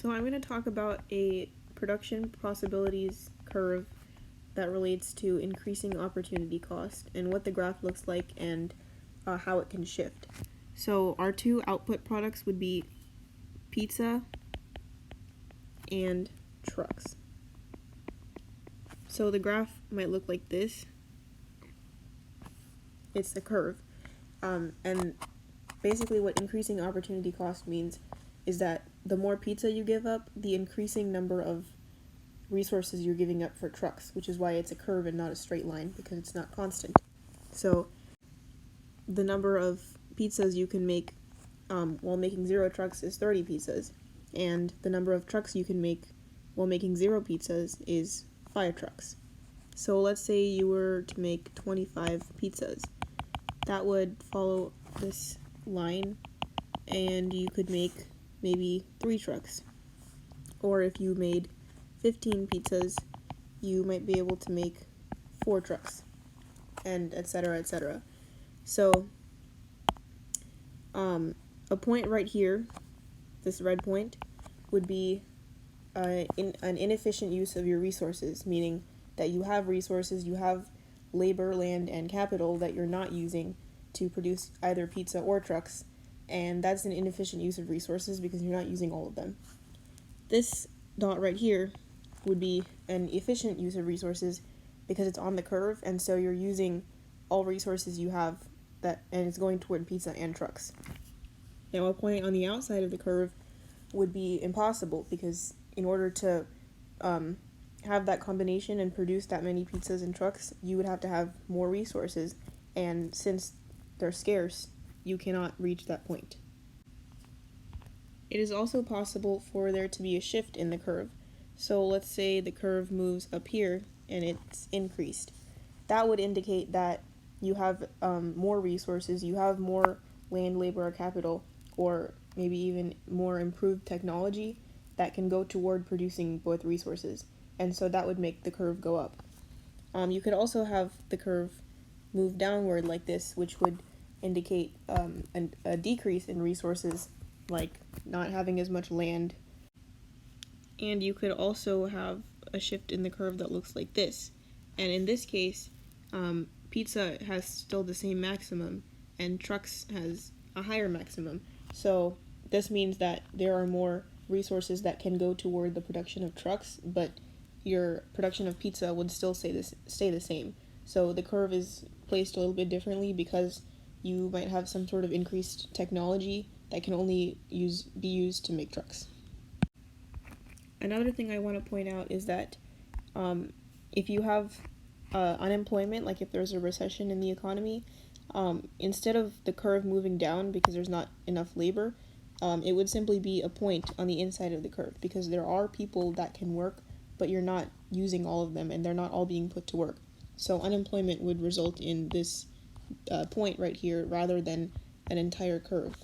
So I'm going to talk about a production possibilities curve that relates to increasing opportunity cost and what the graph looks like and how it can shift. So our two output products would be pizza and trucks. So the graph might look like this. It's the curve. And basically what increasing opportunity cost means is that the more pizza you give up, the increasing number of resources you're giving up for trucks, which is why it's a curve and not a straight line, because it's not constant. So the number of pizzas you can make while making 0 trucks is 30 pizzas, and the number of trucks you can make while making 0 pizzas is 5 trucks. So let's say you were to make 25 pizzas. That would follow this line, and you could make maybe 3 trucks. Or if you made 15 pizzas, you might be able to make 4 trucks, and etc., etc. So, a point right here, this red point, would be an inefficient use of your resources, meaning that you have resources, you have labor, land, and capital that you're not using to produce either pizza or trucks, and that's an inefficient use of resources because you're not using all of them. This dot right here would be an efficient use of resources because it's on the curve, and so you're using all resources you have and it's going toward pizza and trucks. Now a point on the outside of the curve would be impossible because in order to have that combination and produce that many pizzas and trucks, you would have to have more resources, and since they're scarce, you cannot reach that point. It is also possible for there to be a shift in the curve. So let's say the curve moves up here and it's increased. That would indicate that you have more resources, you have more land, labor, or capital, or maybe even more improved technology that can go toward producing both resources. And so that would make the curve go up. You could also have the curve move downward like this, which would indicate a decrease in resources, like not having as much land. And you could also have a shift in the curve that looks like this. And in this case, pizza has still the same maximum, and trucks has a higher maximum. So this means that there are more resources that can go toward the production of trucks, but your production of pizza would still stay the same. So the curve is placed a little bit differently because you might have some sort of increased technology that can only be used to make trucks. Another thing I want to point out is that if you have unemployment, like if there's a recession in the economy, instead of the curve moving down because there's not enough labor, it would simply be a point on the inside of the curve because there are people that can work, but you're not using all of them and they're not all being put to work. So unemployment would result in this point right here rather than an entire curve.